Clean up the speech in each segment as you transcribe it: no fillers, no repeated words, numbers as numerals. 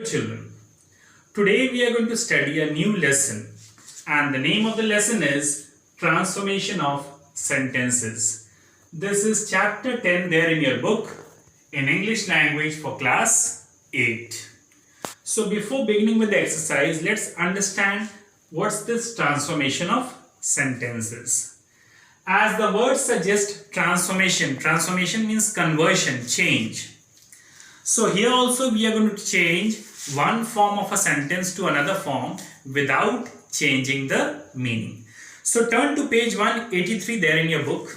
Children, today we are going to study a new lesson, and the name of the lesson is Transformation of Sentences. This is chapter 10 there in your book in English language for class 8. So before beginning with the exercise, let's understand what's this transformation of sentences. As the word suggests, transformation means conversion, change. So here also we are going to change one form of a sentence to another form without changing the meaning. So turn to page 183 there in your book.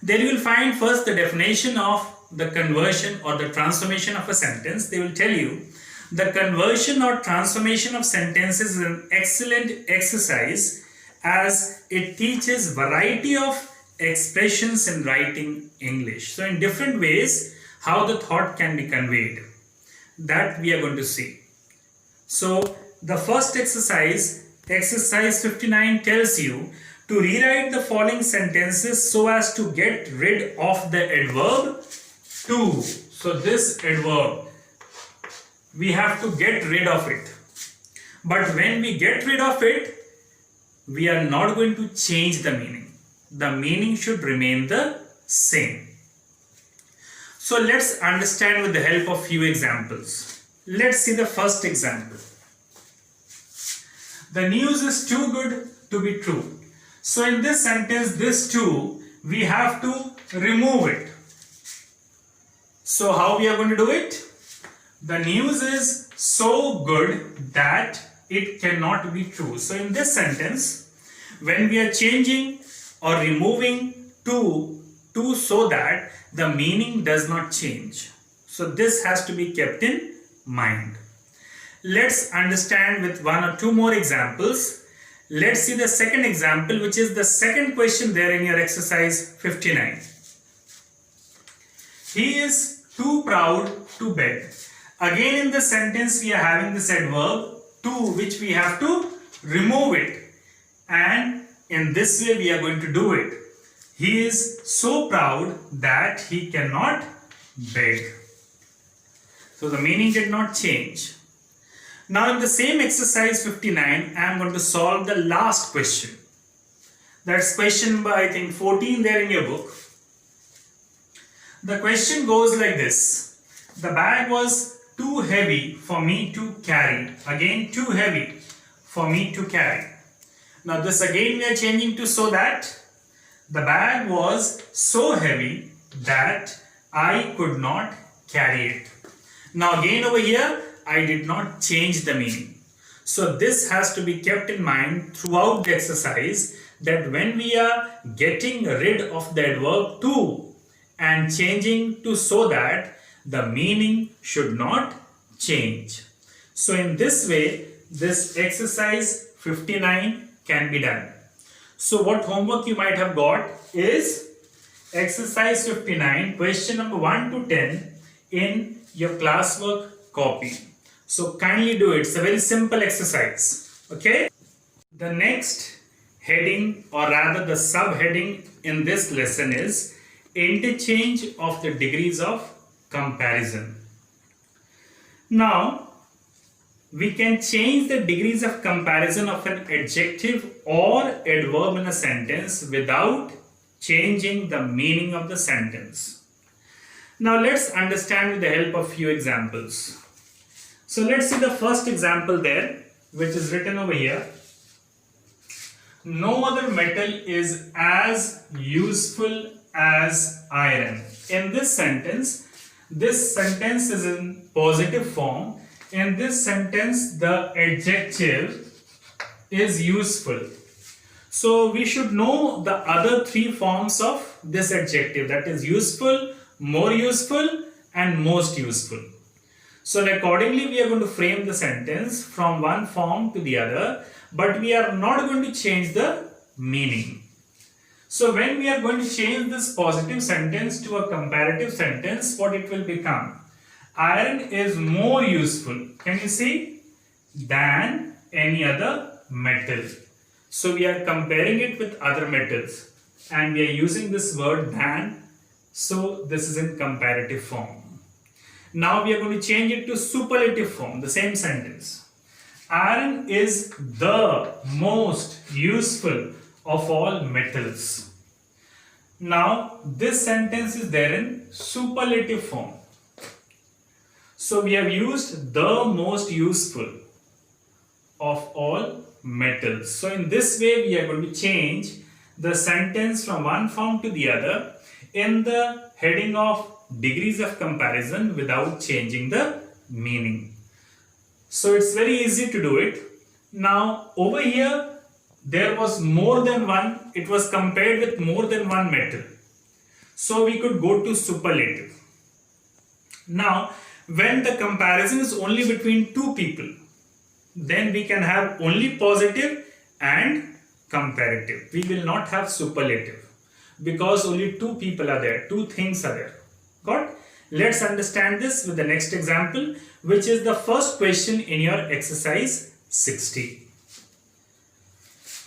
There you will find first the definition of the conversion or the transformation of a sentence. They will tell you the conversion or transformation of sentences is an excellent exercise as it teaches variety of expressions in writing English. So in different ways how the thought can be conveyed, that we are going to see. So the first exercise 59, tells you to rewrite the following sentences so as to get rid of the adverb to. So this adverb, we have to get rid of it. But when we get rid of it, we are not going to change the meaning. The meaning should remain the same. So let's understand with the help of few examples. Let's see the first example. The news is too good to be true. So in this sentence, this too, we have to remove it. So how we are going to do it? The news is so good that it cannot be true. So in this sentence, when we are changing or removing to so that the meaning does not change. So this has to be kept in mind. Let's understand with one or two more examples. Let's see the second example, which is the second question there in your exercise 59. He is too proud to beg. Again in the sentence we are having this adverb to, which we have to remove it. And in this way we are going to do it. He is so proud that he cannot beg. So the meaning did not change. Now in the same exercise 59, I am going to solve the last question. That's question number I think 14 there in your book. The question goes like this. The bag was too heavy for me to carry. Again, too heavy for me to carry. Now this again we are changing to so that. The bag was so heavy that I could not carry it. Now again over here, I did not change the meaning. So this has to be kept in mind throughout the exercise, that when we are getting rid of the adverb to and changing to so that, the meaning should not change. So in this way, this exercise 59 can be done. So what homework you might have got is exercise 59, question number 1 to 10 in your classwork copy. So kindly do it. It's a very simple exercise. Okay. The next heading, or rather the subheading in this lesson, is interchange of the degrees of comparison. Now we can change the degrees of comparison of an adjective or adverb in a sentence without changing the meaning of the sentence. Now let's understand with the help of few examples. So let's see the first example there, which is written over here. No other metal is as useful as iron. In this sentence is in positive form. In this sentence, the adjective is useful. So we should know the other three forms of this adjective, that is useful, more useful, and most useful. So accordingly, we are going to frame the sentence from one form to the other, but we are not going to change the meaning. So when we are going to change this positive sentence to a comparative sentence, what it will become? Iron is more useful, can you see, than any other metal. So we are comparing it with other metals and we are using this word than, so this is in comparative form. Now we are going to change it to superlative form, the same sentence. Iron is the most useful of all metals. Now this sentence is there in superlative form. So we have used the most useful of all metals. So in this way we are going to change the sentence from one form to the other in the heading of degrees of comparison without changing the meaning. So it's very easy to do it. Now over here there was more than one, it was compared with more than one metal. So we could go to superlative. Now when the comparison is only between two people, then we can have only positive and comparative. We will not have superlative because only two people are there, two things are there. Got? Let's understand this with the next example, which is the first question in your exercise 60.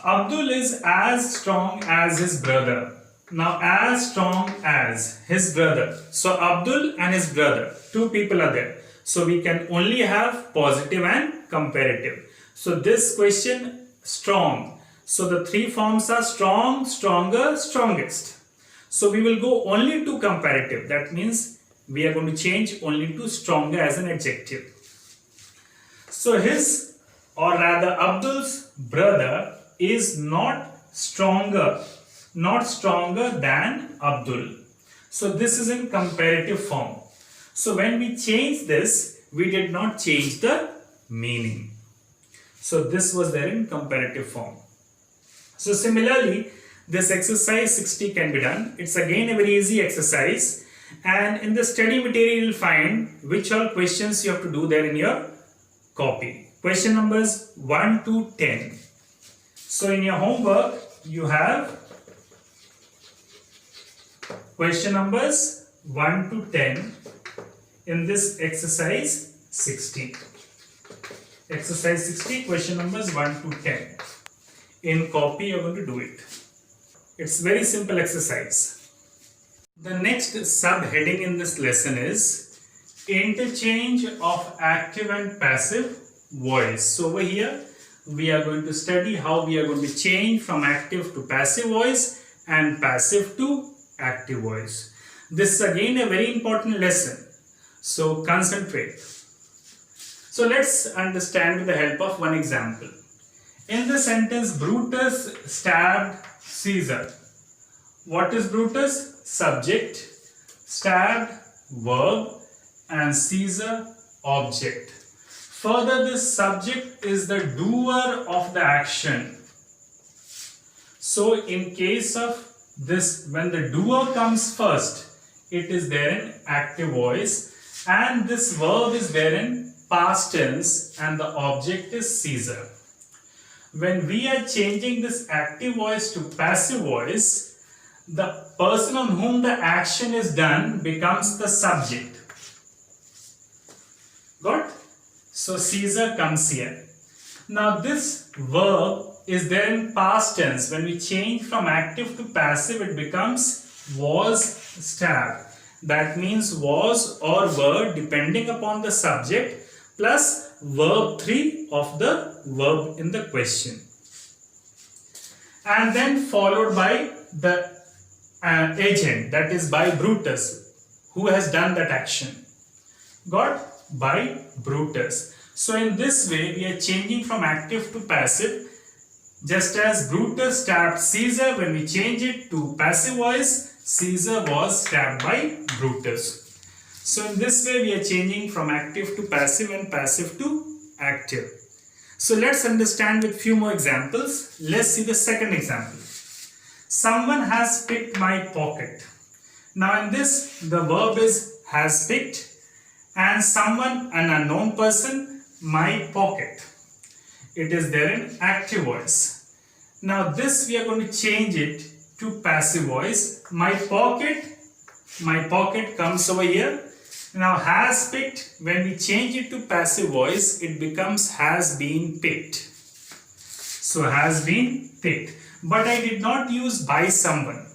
Abdul is as strong as his brother. Now as strong as his brother. So Abdul and his brother, two people are there. So we can only have positive and comparative. So this question, strong. So the three forms are strong, stronger, strongest. So we will go only to comparative. That means we are going to change only to stronger as an adjective. So his, or rather Abdul's brother is not stronger than Abdul. So this is in comparative form. So when we change this, we did not change the meaning. So this was there in comparative form. So similarly, this exercise 60 can be done. It's again a very easy exercise, and in the study material you will find which all questions you have to do there in your copy. Question numbers 1 to 10. So in your homework you have question numbers 1 to 10 in this exercise 60. Exercise 60, question numbers 1 to 10. In copy you are going to do it. It's very simple exercise. The next subheading in this lesson is interchange of active and passive voice. So over here we are going to study how we are going to change from active to passive voice and passive to active voice. This is again a very important lesson. So concentrate. So let's understand with the help of one example. In the sentence, Brutus stabbed Caesar. What is Brutus? Subject, stabbed, verb, and Caesar, object. Further, this subject is the doer of the action. So in case of this, when the doer comes first, it is there in active voice, and this verb is there in past tense, and the object is Caesar. When we are changing this active voice to passive voice, the person on whom the action is done becomes the subject. Got? So Caesar comes here. Now this verb is there in past tense. When we change from active to passive, it becomes was stabbed. That means was or were depending upon the subject plus verb 3 of the verb in the question, and then followed by the agent, that is by Brutus, who has done that action. Got? By Brutus. So in this way we are changing from active to passive. Just as Brutus stabbed Caesar, when we change it to passive voice, Caesar was stabbed by Brutus. So in this way we are changing from active to passive and passive to active. So let's understand with few more examples. Let's see the second example. Someone has picked my pocket. Now in this, the verb is has picked, and someone, an unknown person, my pocket. It is there in active voice. Now this we are going to change it to passive voice. My pocket comes over here. Now has picked, when we change it to passive voice, it becomes has been picked. So has been picked. But I did not use by someone.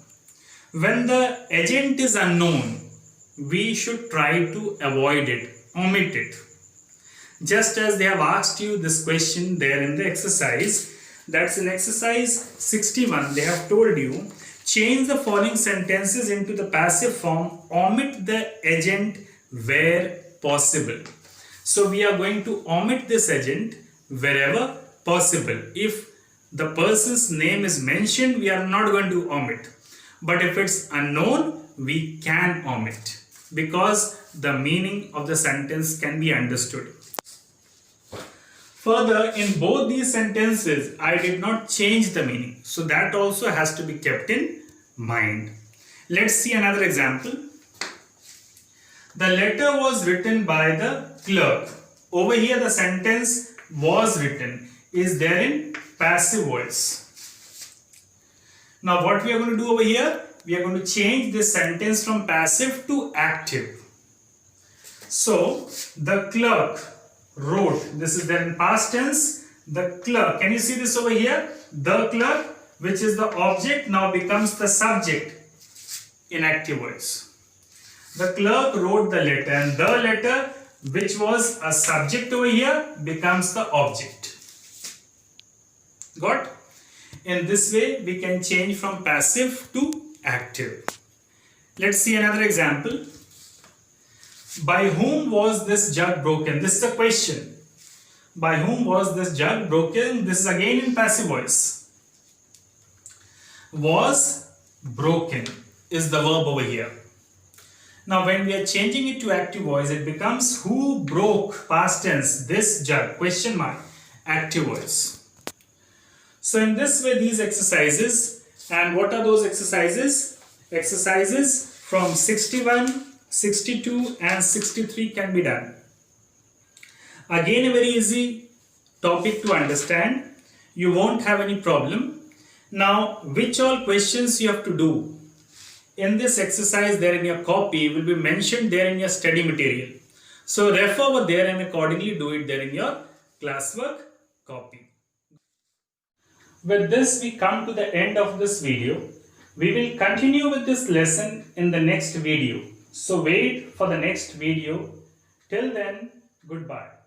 When the agent is unknown, we should try to avoid it, omit it. Just as they have asked you this question there in the exercise, that's in exercise 61, they have told you, change the following sentences into the passive form, omit the agent where possible. So we are going to omit this agent wherever possible. If the person's name is mentioned, we are not going to omit. But if it's unknown, we can omit because the meaning of the sentence can be understood. Further, in both these sentences, I did not change the meaning. So that also has to be kept in mind. Let's see another example. The letter was written by the clerk. Over here, the sentence was written is there in passive voice. Now, what we are going to do over here? We are going to change this sentence from passive to active. So, the clerk wrote, this is there in past tense, the clerk, can you see this over here? The clerk, which is the object, now becomes the subject in active voice. The clerk wrote the letter, and the letter, which was a subject over here, becomes the object. Got? In this way, we can change from passive to active. Let's see another example. By whom was this jug broken? This is a question. By whom was this jug broken? This is again in passive voice. Was broken is the verb over here. Now when we are changing it to active voice, it becomes who broke, past tense, this jug, question mark, active voice. So in this way, these exercises, and what are those exercises? Exercises from 61, 62 and 63 can be done. Again, a very easy topic to understand. You won't have any problem. Now, which all questions you have to do in this exercise there in your copy will be mentioned there in your study material. So refer over there and accordingly do it there in your classwork copy. With this, we come to the end of this video. We will continue with this lesson in the next video. So wait for the next video. Till then, goodbye.